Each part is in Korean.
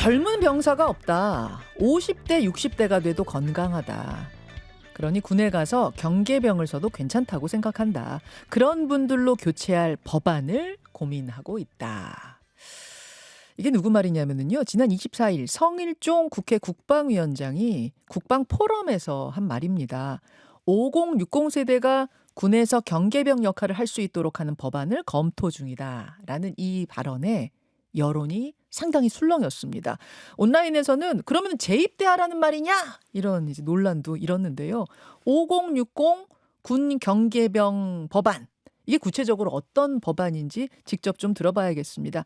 젊은 병사가 없다. 50대, 60대가 돼도 건강하다. 그러니 군에 가서 경계병을 써도 괜찮다고 생각한다. 그런 분들로 교체할 법안을 고민하고 있다. 이게 누구 말이냐면요. 지난 24일 성일종 국회 국방위원장이 국방포럼에서 한 말입니다. 5060 세대가 군에서 경계병 역할을 할 수 있도록 하는 법안을 검토 중이다라는 이 발언에 여론이 상당히 술렁였습니다. 온라인에서는 그러면 재입대하라는 말이냐? 이런 이제 논란도 일었는데요. 5060 군 경계병 법안. 이게 구체적으로 어떤 법안인지 직접 좀 들어봐야겠습니다.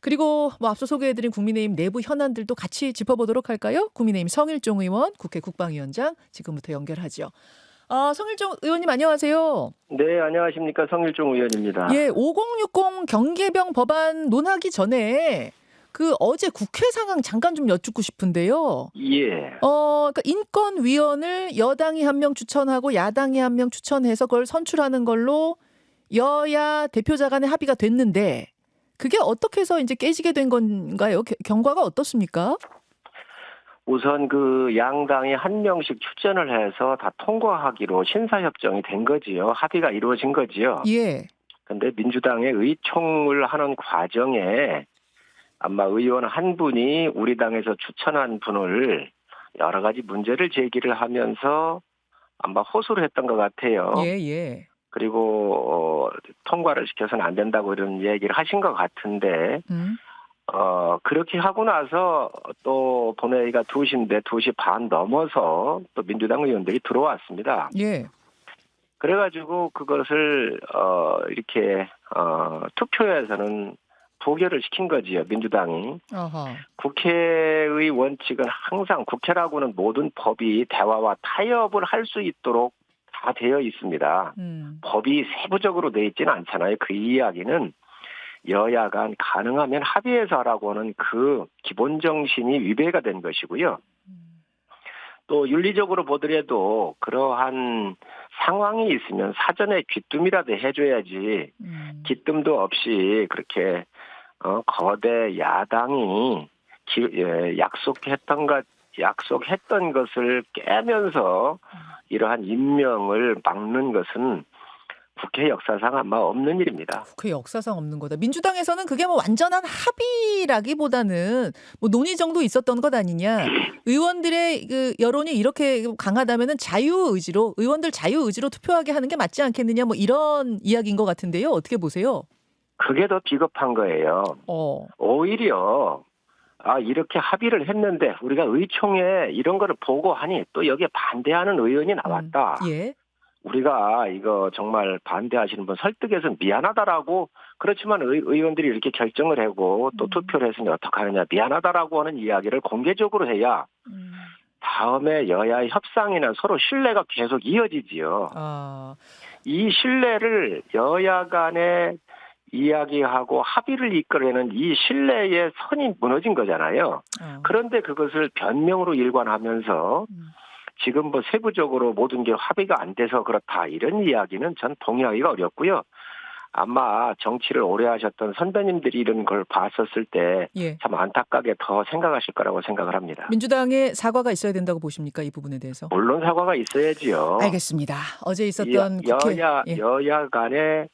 그리고 앞서 소개해드린 국민의힘 내부 현안들도 같이 짚어보도록 할까요? 국민의힘 성일종 의원, 국회 국방위원장 지금부터 연결하죠. 성일종 의원님 안녕하세요. 네, 안녕하십니까. 성일종 의원입니다. 예, 5060 경계병 법안 논하기 전에 어제 국회 상황 잠깐 좀 여쭙고 싶은데요. 예. 그러니까 인권위원을 여당이 한 명 추천하고 야당이 한 명 추천해서 그걸 선출하는 걸로 여야 대표자 간에 합의가 됐는데 그게 어떻게 해서 이제 깨지게 된 건가요? 경과가 어떻습니까? 우선 양당이 한 명씩 추천을 해서 다 통과하기로 신사협정이 된 거지요. 합의가 이루어진 거지요. 예. 근데 민주당의 의총을 하는 과정에 아마 의원 한 분이 우리 당에서 추천한 분을 여러 가지 문제를 제기를 하면서 아마 호소를 했던 것 같아요. 예, 예. 그리고 통과를 시켜서는 안 된다고 이런 얘기를 하신 것 같은데 그렇게 하고 나서 또 본회의가 2시인데 2시 반 넘어서 또 민주당 의원들이 들어왔습니다. 예. 그래가지고 그것을 이렇게 투표에서는 부결을 시킨 거지요, 민주당이. 어허. 국회의 원칙은 항상 국회라고는 모든 법이 대화와 타협을 할 수 있도록 다 되어 있습니다. 법이 세부적으로 되어 있지는 않잖아요. 그 이야기는 여야 간 가능하면 합의해서 하라고 하는 그 기본 정신이 위배가 된 것이고요. 또 윤리적으로 보더라도 그러한 상황이 있으면 사전에 귀뜸이라도 해줘야지 귀뜸도 없이 그렇게 거대 야당이 약속했던 것을 깨면서 이러한 임명을 막는 것은 국회 역사상 아마 없는 일입니다. 국회 역사상 없는 거다. 민주당에서는 그게 완전한 합의라기보다는 논의 정도 있었던 것 아니냐. 의원들의 여론이 이렇게 강하다면은 의원들 자유의지로 투표하게 하는 게 맞지 않겠느냐. 이런 이야기인 것 같은데요. 어떻게 보세요? 그게 더 비겁한 거예요. 오히려 이렇게 합의를 했는데 우리가 의총에 이런 거를 보고하니 또 여기에 반대하는 의원이 나왔다. 예. 우리가 이거 정말 반대하시는 분 설득해서 미안하다라고 그렇지만 의원들이 이렇게 결정을 하고 또 투표를 했으니 어떡하느냐 미안하다라고 하는 이야기를 공개적으로 해야 다음에 여야의 협상이나 서로 신뢰가 계속 이어지지요. 이 신뢰를 여야 간에 이야기하고 합의를 이끌어내는 이 신뢰의 선이 무너진 거잖아요. 그런데 그것을 변명으로 일관하면서 지금 세부적으로 모든 게 합의가 안 돼서 그렇다 이런 이야기는 전 동의하기가 어렵고요. 아마 정치를 오래 하셨던 선배님들이 이런 걸 봤었을 때 참 안타깝게 더 생각하실 거라고 생각을 합니다. 민주당의 사과가 있어야 된다고 보십니까? 이 부분에 대해서. 물론 사과가 있어야지요. 알겠습니다. 어제 있었던 국회. 여야 간에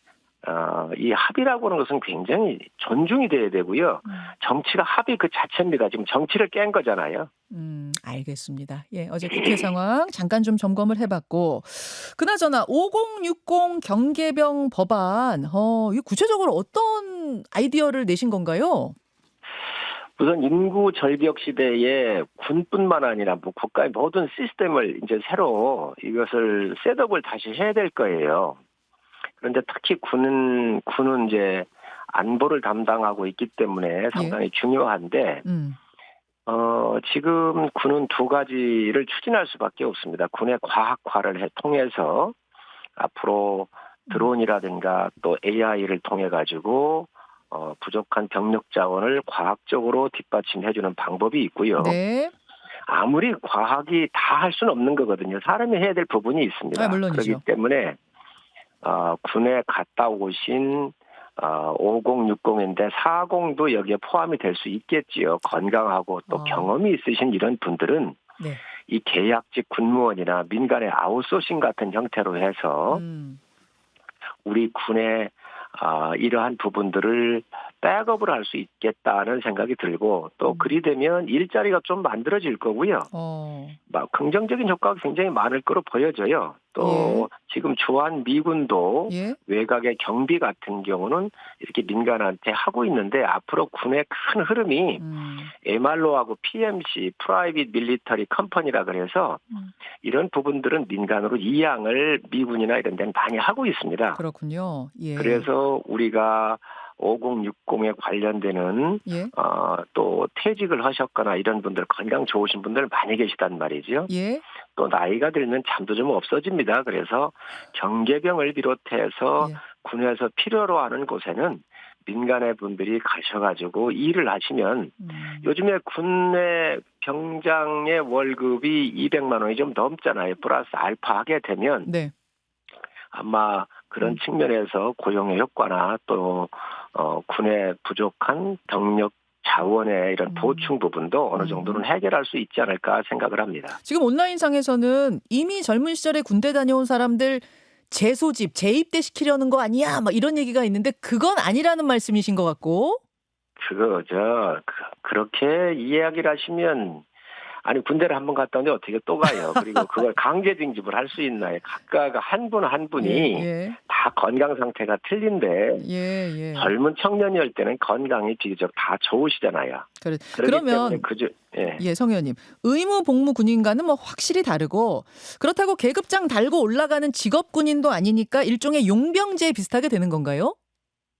이 합의라고 하는 것은 굉장히 존중이 돼야 되고요. 정치가 합의 그 자체입니다. 지금 정치를 깬 거잖아요. 알겠습니다. 예, 어제 국회 상황 잠깐 좀 점검을 해봤고, 그나저나 5060 경계병 법안, 이 구체적으로 어떤 아이디어를 내신 건가요? 우선 인구 절벽 시대에 군뿐만 아니라 국가의 모든 시스템을 이제 새로 이것을 셋업을 다시 해야 될 거예요. 그런데 특히 군은 이제 안보를 담당하고 있기 때문에 상당히 중요한데, 지금 군은 두 가지를 추진할 수밖에 없습니다. 군의 과학화를 통해서 앞으로 드론이라든가 또 AI를 통해 가지고 부족한 병력 자원을 과학적으로 뒷받침해주는 방법이 있고요. 네. 아무리 과학이 다 할 수는 없는 거거든요. 사람이 해야 될 부분이 있습니다. 물론이죠. 그렇기 때문에 군에 갔다 오신 5060인데 40도 여기에 포함이 될 수 있겠지요. 건강하고 또 경험이 있으신 이런 분들은 네. 이 계약직 군무원이나 민간의 아웃소싱 같은 형태로 해서 우리 군의 이러한 부분들을 백업을 할 수 있겠다는 생각이 들고 또 그리 되면 일자리가 좀 만들어질 거고요. 막 긍정적인 효과가 굉장히 많을 거로 보여져요. 또 지금 주한 미군도 외곽의 경비 같은 경우는 이렇게 민간한테 하고 있는데 앞으로 군의 큰 흐름이 MRO하고 PMC, 프라이빗 밀리터리 컴퍼니라 그래서 이런 부분들은 민간으로 이양을 미군이나 이런 데는 많이 하고 있습니다. 그렇군요. 예. 그래서 우리가 5060에 관련되는 또 퇴직을 하셨거나 이런 분들 건강 좋으신 분들 많이 계시단 말이죠. 예. 또 나이가 들면 잠도 좀 없어집니다. 그래서 경계병을 비롯해서 군에서 필요로 하는 곳에는 민간의 분들이 가셔가지고 일을 하시면 요즘에 군내 병장의 월급이 200만 원이 좀 넘잖아요. 플러스 알파 하게 되면 아마 그런 측면에서 고용의 효과나 또 군의 부족한 병력 자원의 이런 보충 부분도 어느 정도는 해결할 수 있지 않을까 생각을 합니다. 지금 온라인상에서는 이미 젊은 시절에 군대 다녀온 사람들 재소집, 재입대 시키려는 거 아니야? 막 이런 얘기가 있는데 그건 아니라는 말씀이신 것 같고. 그렇게 이야기를 하시면 아니 군대를 한번 갔다 오는데 어떻게 또 가요? 그리고 그걸 강제 징집을 할 수 있나요? 각각 한 분 한 분이 다 건강 상태가 틀린데 젊은 청년이올 때는 건강이 비교적 다 좋으시잖아요. 그러면 성 의원님 의무 복무 군인과는 뭐 확실히 다르고 그렇다고 계급장 달고 올라가는 직업 군인도 아니니까 일종의 용병제 비슷하게 되는 건가요?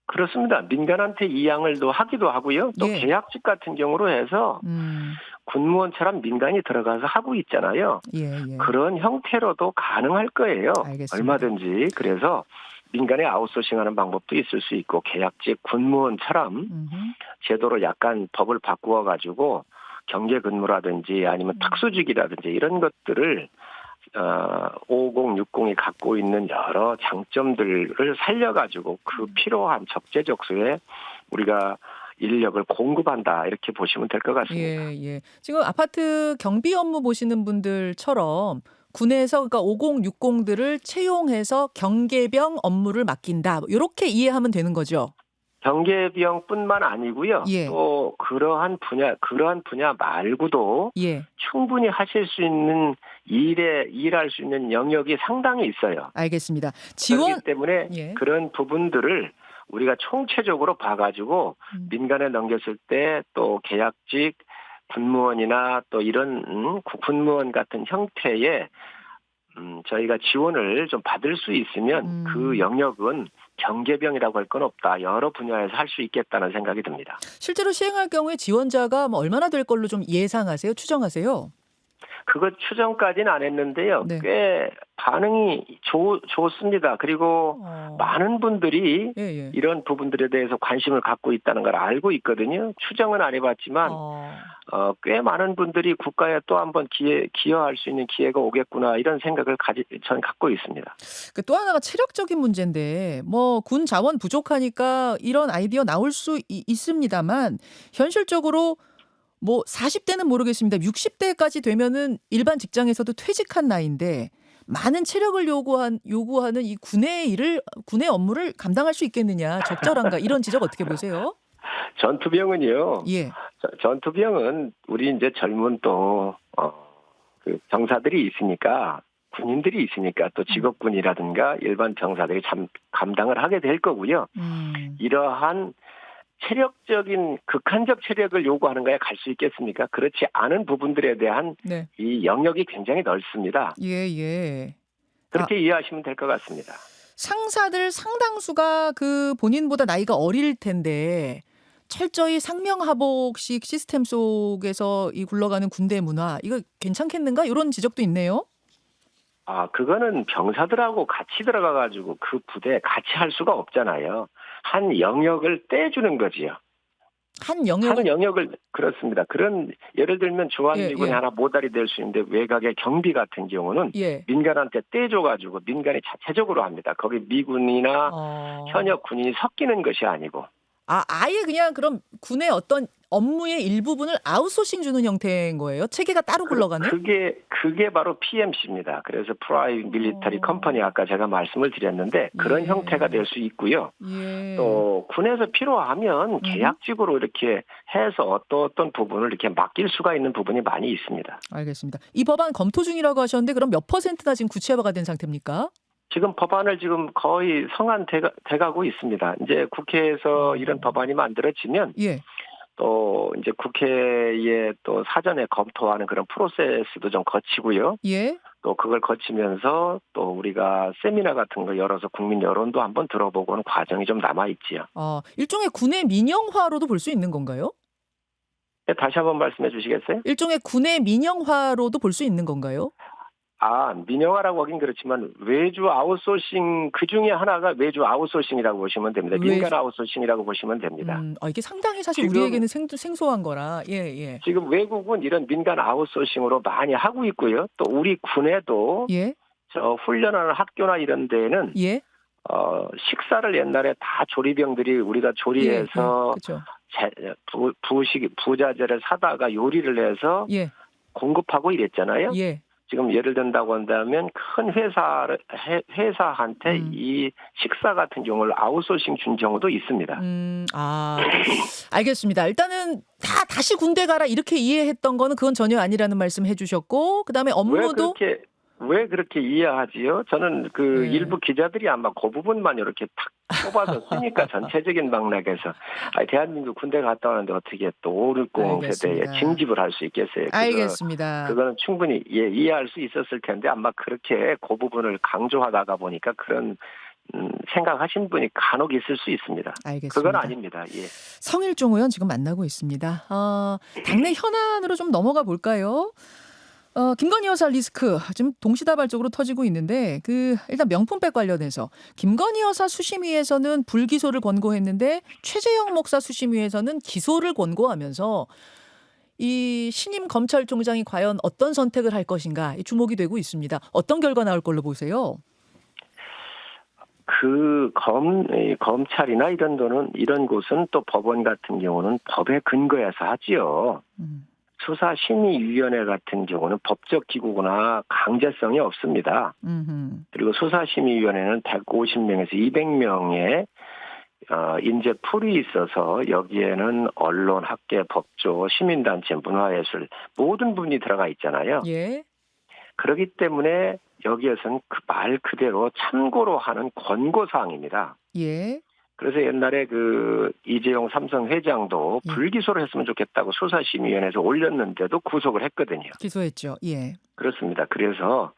그렇습니다. 민간한테 이양을 하기도 하고요. 또 계약직 같은 경우로 해서 군무원처럼 민간이 들어가서 하고 있잖아요. 그런 형태로도 가능할 거예요. 알겠습니다. 얼마든지. 그래서 민간에 아웃소싱하는 방법도 있을 수 있고 계약직 군무원처럼 제도로 약간 법을 바꾸어 가지고 경계 근무라든지 아니면 특수직이라든지 이런 것들을 5060이 갖고 있는 여러 장점들을 살려가지고 그 필요한 적재적소에 우리가 인력을 공급한다 이렇게 보시면 될 것 같습니다. 지금 아파트 경비 업무 보시는 분들처럼 군에서 그러니까 5060들을 채용해서 경계병 업무를 맡긴다. 이렇게 이해하면 되는 거죠. 경계병뿐만 아니고요. 또 그러한 분야 말고도 충분히 하실 수 있는 일할 수 있는 영역이 상당히 있어요. 알겠습니다. 그렇기 때문에 그런 부분들을 우리가 총체적으로 봐가지고 민간에 넘겼을 때 또 계약직 군무원이나 또 이런 군무원 같은 형태의 저희가 지원을 좀 받을 수 있으면 그 영역은 경계병이라고 할 건 없다. 여러 분야에서 할 수 있겠다는 생각이 듭니다. 실제로 시행할 경우에 지원자가 뭐 얼마나 될 걸로 좀 예상하세요? 추정하세요? 그거 추정까지는 안 했는데요. 꽤 반응이 좋습니다. 그리고 많은 분들이 이런 부분들에 대해서 관심을 갖고 있다는 걸 알고 있거든요. 추정은 안 해봤지만 꽤 많은 분들이 국가에 또 한번 기여할 수 있는 기회가 오겠구나 이런 생각을 저는 갖고 있습니다. 또 하나가 체력적인 문제인데 뭐 군 자원 부족하니까 이런 아이디어 나올 수 있습니다만 현실적으로 뭐 40대는 모르겠습니다. 60대까지 되면은 일반 직장에서도 퇴직한 나이인데 많은 체력을 요구하는 이 군의 업무를 감당할 수 있겠느냐, 적절한가 이런 지적 어떻게 보세요? 전투병은요. 전투병은 우리 이제 젊은 또 그 병사들이 있으니까 군인들이 있으니까 또 직업군이라든가 일반 병사들이 감당을 하게 될 거고요. 이러한 체력적인 극한적 체력을 요구하는 거에 갈 수 있겠습니까? 그렇지 않은 부분들에 대한 이 영역이 굉장히 넓습니다. 그렇게 이해하시면 될 것 같습니다. 상사들 상당수가 그 본인보다 나이가 어릴 텐데 철저히 상명하복식 시스템 속에서 이 굴러가는 군대 문화 이거 괜찮겠는가? 이런 지적도 있네요. 그거는 병사들하고 같이 들어가가지고 그 부대에 같이 할 수가 없잖아요. 한 영역을 떼주는 거지요. 한 영역을 한 영역을 그렇습니다. 그런 예를 들면 주한미군이 예. 하나 모달이 될 수 있는데 외곽의 경비 같은 경우는 예. 민간한테 떼줘가지고 민간이 자체적으로 합니다. 거기 미군이나 현역 군인이 섞이는 것이 아니고. 아예 그냥 그럼 군의 어떤 업무의 일부분을 아웃소싱 주는 형태인 거예요? 체계가 따로 굴러가는? 그게 바로 PMC입니다. 그래서 프라이빗 밀리터리 컴퍼니 아까 제가 말씀을 드렸는데 그런 예. 형태가 될 수 있고요. 예. 또 군에서 필요하면 계약직으로 이렇게 해서 어떤 부분을 이렇게 맡길 수가 있는 부분이 많이 있습니다. 알겠습니다. 이 법안 검토 중이라고 하셨는데 그럼 몇 %나 지금 구체화가 된 상태입니까? 지금 법안을 지금 거의 성안돼가고 있습니다. 이제 국회에서 이런 법안이 만들어지면 예. 또 이제 국회에 또 사전에 검토하는 그런 프로세스도 좀 거치고요. 예. 또 그걸 거치면서 또 우리가 세미나 같은 거 열어서 국민 여론도 한번 들어보고는 과정이 좀 남아 있지요. 일종의 군의 민영화로도 볼 수 있는 건가요? 네, 다시 한번 말씀해 주시겠어요? 일종의 군의 민영화로도 볼 수 있는 건가요? 민영화라고 하긴 그렇지만 외주 아웃소싱 그 중에 하나가 외주 아웃소싱이라고 보시면 됩니다. 민간 아웃소싱이라고 보시면 됩니다. 이게 상당히 사실 우리에게는 생소한 거라. 예. 지금 외국은 이런 민간 아웃소싱으로 많이 하고 있고요. 또 우리 군에도 예. 저 훈련하는 학교나 이런 데는 예. 식사를 옛날에 다 조리병들이 우리가 조리해서 그렇죠. 부자재를 사다가 요리를 해서 예. 공급하고 이랬잖아요. 예. 지금 예를 든다고 한다면 큰 회사한테 이 식사 같은 경우를 아웃소싱 준 경우도 있습니다. 알겠습니다. 일단은 다시 군대 가라 이렇게 이해했던 거는 그건 전혀 아니라는 말씀 해주셨고 그다음에 업무도 왜 그렇게 이해하지요? 저는 일부 기자들이 아마 그 부분만 이렇게 탁 뽑아서 쓰니까 전체적인 맥락에서 대한민국 군대 갔다 오는데 어떻게 또 560 세대에 징집을 할 수 있겠어요? 알겠습니다. 그거는 충분히 이해할 수 있었을 텐데 아마 그렇게 그 부분을 강조하다가 보니까 그런 생각하신 분이 간혹 있을 수 있습니다. 알겠습니다. 그건 아닙니다. 예. 성일종 의원 지금 만나고 있습니다. 당내 현안으로 좀 넘어가 볼까요? 김건희 여사 리스크 지금 동시다발적으로 터지고 있는데 일단 명품백 관련해서 김건희 여사 수심위에서는 불기소를 권고했는데 최재형 목사 수심위에서는 기소를 권고하면서 이 신임 검찰총장이 과연 어떤 선택을 할 것인가 주목이 되고 있습니다. 어떤 결과 나올 걸로 보세요? 검찰이나 이런 곳은 또 법원 같은 경우는 법에 근거해서 하지요. 수사심의위원회 같은 경우는 법적 기구거나 강제성이 없습니다. 그리고 수사심의위원회는 150명에서 200명의 인재 풀이 있어서 여기에는 언론, 학계, 법조, 시민단체, 문화예술 모든 부분이 들어가 있잖아요. 예. 그렇기 때문에 여기에서는 그 말 그대로 참고로 하는 권고사항입니다. 예. 그래서 옛날에 이재용 삼성 회장도 불기소를 했으면 좋겠다고 수사심의위원회에서 올렸는데도 구속을 했거든요. 기소했죠. 예. 그렇습니다. 그래서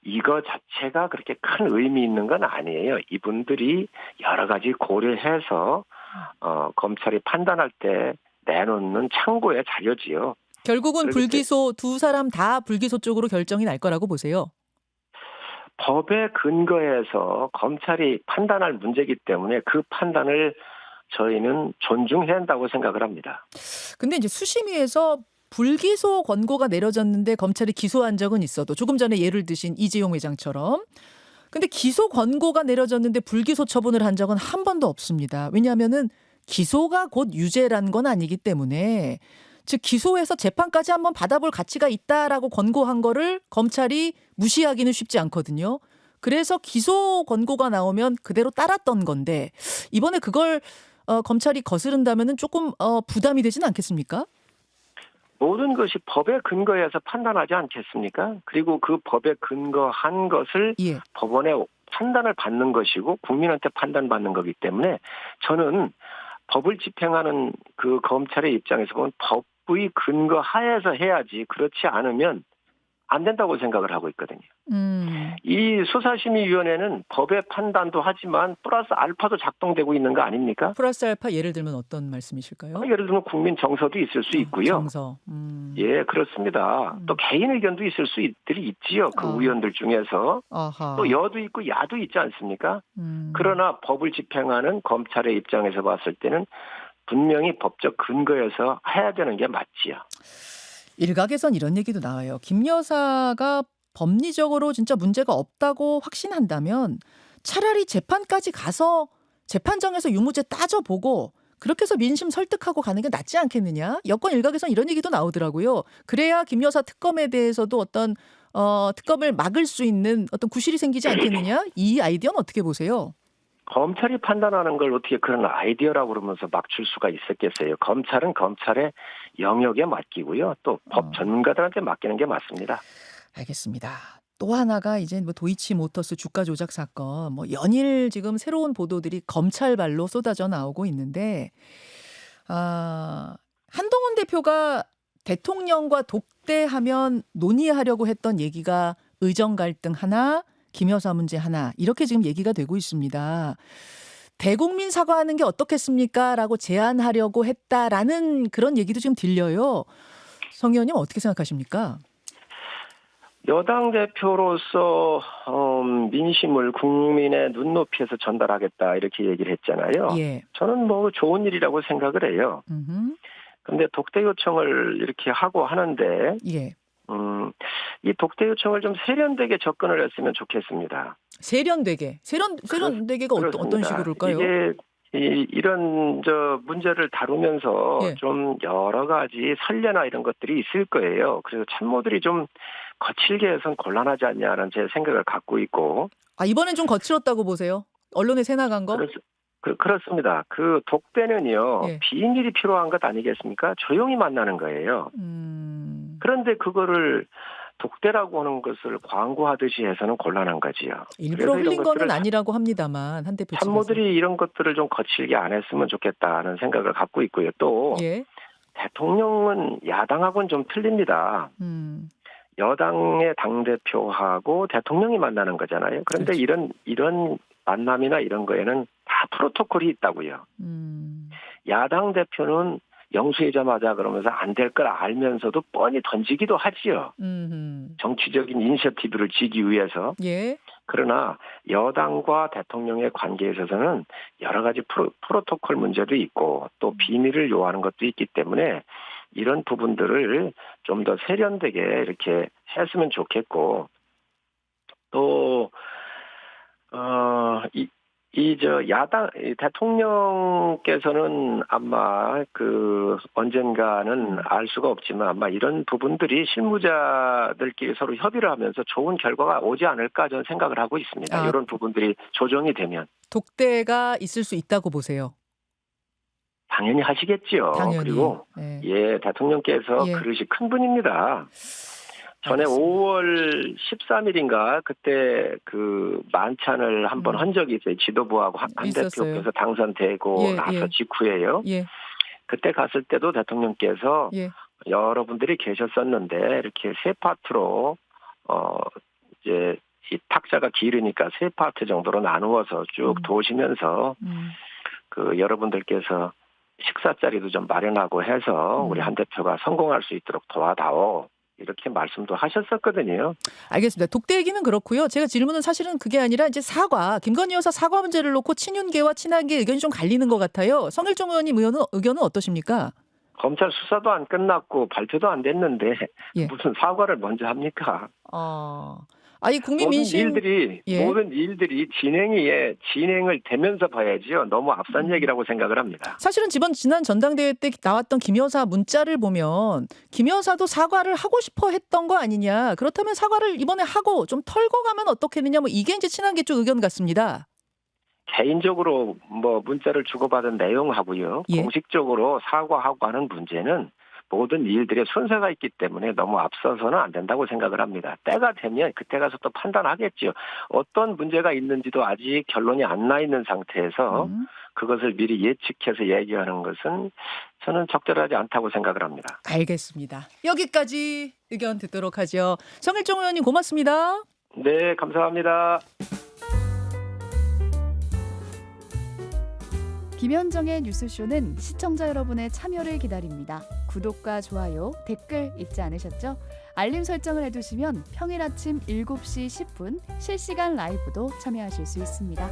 이거 자체가 그렇게 큰 의미 있는 건 아니에요. 이분들이 여러 가지 고려해서 검찰이 판단할 때 내놓는 참고의 자료지요. 결국은 불기소 두 사람 다 불기소 쪽으로 결정이 날 거라고 보세요. 법에 근거해서 검찰이 판단할 문제이기 때문에 그 판단을 저희는 존중해야 한다고 생각을 합니다. 근데 이제 수심위에서 불기소 권고가 내려졌는데 검찰이 기소한 적은 있어도 조금 전에 예를 드신 이재용 회장처럼 근데 기소 권고가 내려졌는데 불기소 처분을 한 적은 한 번도 없습니다. 왜냐하면은 기소가 곧 유죄란 건 아니기 때문에 즉 기소해서 재판까지 한번 받아볼 가치가 있다라고 권고한 거를 검찰이 무시하기는 쉽지 않거든요. 그래서 기소 권고가 나오면 그대로 따랐던 건데 이번에 그걸 검찰이 거스른다면은 조금 부담이 되진 않겠습니까? 모든 것이 법에 근거해서 판단하지 않겠습니까? 그리고 그 법에 근거한 것을 법원의 판단을 받는 것이고 국민한테 판단받는 거기 때문에 저는 법을 집행하는 그 검찰의 입장에서 보면 법의 근거 하에서 해야지 그렇지 않으면 안 된다고 생각을 하고 있거든요. 이 수사심의위원회는 법의 판단도 하지만 플러스 알파도 작동되고 있는 거 아닙니까? 플러스 알파 예를 들면 어떤 말씀이실까요? 예를 들면 국민 정서도 있을 수 있고요. 정서. 예, 그렇습니다. 또 개인 의견도 있을 수 있지요. 그 의원들 중에서. 또 여도 있고 야도 있지 않습니까? 그러나 법을 집행하는 검찰의 입장에서 봤을 때는 분명히 법적 근거에서 해야 되는 게 맞지요. 일각에선 이런 얘기도 나와요. 김 여사가 법리적으로 진짜 문제가 없다고 확신한다면 차라리 재판까지 가서 재판정에서 유무죄 따져보고 그렇게 해서 민심 설득하고 가는 게 낫지 않겠느냐? 여권 일각에선 이런 얘기도 나오더라고요. 그래야 김 여사 특검에 대해서도 어떤 특검을 막을 수 있는 어떤 구실이 생기지 않겠느냐? 이 아이디어는 어떻게 보세요? 검찰이 판단하는 걸 어떻게 그런 아이디어라고 그러면서 막줄 수가 있었겠어요. 검찰은 검찰의 영역에 맡기고요. 또 법 전문가들한테 맡기는 게 맞습니다. 알겠습니다. 또 하나가 이제 뭐 도이치모터스 주가 조작 사건, 뭐 연일 지금 새로운 보도들이 검찰발로 쏟아져 나오고 있는데, 한동훈 대표가 대통령과 독대하면 논의하려고 했던 얘기가 의정 갈등 하나, 김 여사 문제 하나 이렇게 지금 얘기가 되고 있습니다. 대국민 사과하는 게 어떻겠습니까? 라고 제안하려고 했다라는 그런 얘기도 지금 들려요. 성 의원님 어떻게 생각하십니까? 여당 대표로서 민심을 국민의 눈높이에서 전달하겠다 이렇게 얘기를 했잖아요. 예. 저는 뭐 좋은 일이라고 생각을 해요. 그런데 독대 요청을 이렇게 하고 하는데 예. 이 독대 요청을 좀 세련되게 접근을 했으면 좋겠습니다. 세련되게가 어떤 식으로일까요? 이게 이런 문제를 다루면서 예. 좀 여러 가지 선례나 이런 것들이 있을 거예요. 그래서 참모들이 좀 거칠게 해서는 곤란하지 않냐는 제 생각을 갖고 있고. 이번엔 좀 거칠었다고 보세요? 언론에 새 나간 거? 그렇습니다. 그 독대는요. 예. 비밀이 필요한 것 아니겠습니까? 조용히 만나는 거예요. 그런데 그거를 독대라고 하는 것을 광고하듯이 해서는 곤란한 거지요. 일부러 흘린 거는 아니라고 합니다만 한 대표 참모들이 이런 것들을 좀 거칠게 안 했으면 좋겠다는 생각을 갖고 있고요. 또 예. 대통령은 야당하고는 좀 틀립니다. 여당의 당대표하고 대통령이 만나는 거잖아요. 그런데 그렇죠. 이런 만남이나 이런 거에는 다 프로토콜이 있다고요. 야당 대표는 영수회자마자 그러면서 안 될 걸 알면서도 뻔히 던지기도 하지요. 정치적인 이니셔티브를 지기 위해서. 예. 그러나 여당과 대통령의 관계에 있어서는 여러 가지 프로토콜 문제도 있고 또 비밀을 요하는 것도 있기 때문에 이런 부분들을 좀 더 세련되게 이렇게 했으면 좋겠고 또 야당 대통령께서는 아마 언젠가는 알 수가 없지만 아마 이런 부분들이 실무자들끼리 서로 협의를 하면서 좋은 결과가 오지 않을까 저는 생각을 하고 있습니다. 이런 부분들이 조정이 되면 독대가 있을 수 있다고 보세요. 당연히 하시겠지요. 당연히. 그리고 대통령께서 예. 그릇이 큰 분입니다. 전에 알겠습니다. 5월 13일인가 그때 만찬을 한번 한 적이 있어요. 지도부하고 한 대표께서 당선되고 나서 직후에요. 예. 그때 갔을 때도 대통령께서 예. 여러분들이 계셨었는데 이렇게 세 파트로 이제 이 탁자가 길으니까 세 파트 정도로 나누어서 쭉 도시면서 여러분들께서 식사 자리도 좀 마련하고 해서 우리 한 대표가 성공할 수 있도록 도와다오. 이렇게 말씀도 하셨었거든요. 알겠습니다. 독대 얘기는 그렇고요. 제가 질문은 사실은 그게 아니라 이제 김건희 여사 사과 문제를 놓고 친윤계와 친한계 의견이 좀 갈리는 것 같아요. 성일종 의원님 의견은 어떠십니까? 검찰 수사도 안 끝났고 발표도 안 됐는데 무슨 사과를 먼저 합니까? 국민 민심 모든 일들이 진행을 되면서 봐야지요. 너무 앞선 얘기라고 생각을 합니다. 사실은 지난 전당대회 때 나왔던 김 여사 문자를 보면 김 여사도 사과를 하고 싶어 했던 거 아니냐. 그렇다면 사과를 이번에 하고 좀 털고 가면 어떻겠느냐. 이게 이제 친한계 쪽 의견 같습니다. 개인적으로 문자를 주고받은 내용하고요. 공식적으로 사과하고 하는 문제는 모든 일들의 순서가 있기 때문에 너무 앞서서는 안 된다고 생각을 합니다. 때가 되면 그때 가서 또 판단하겠지요. 어떤 문제가 있는지도 아직 결론이 안 나 있는 상태에서 그것을 미리 예측해서 얘기하는 것은 저는 적절하지 않다고 생각을 합니다. 알겠습니다. 여기까지 의견 듣도록 하죠. 성일종 의원님 고맙습니다. 네, 감사합니다. 김현정의 뉴스쇼는 시청자 여러분의 참여를 기다립니다. 구독과 좋아요, 댓글 잊지 않으셨죠? 알림 설정을 해두시면 평일 아침 7시 10분 실시간 라이브도 참여하실 수 있습니다.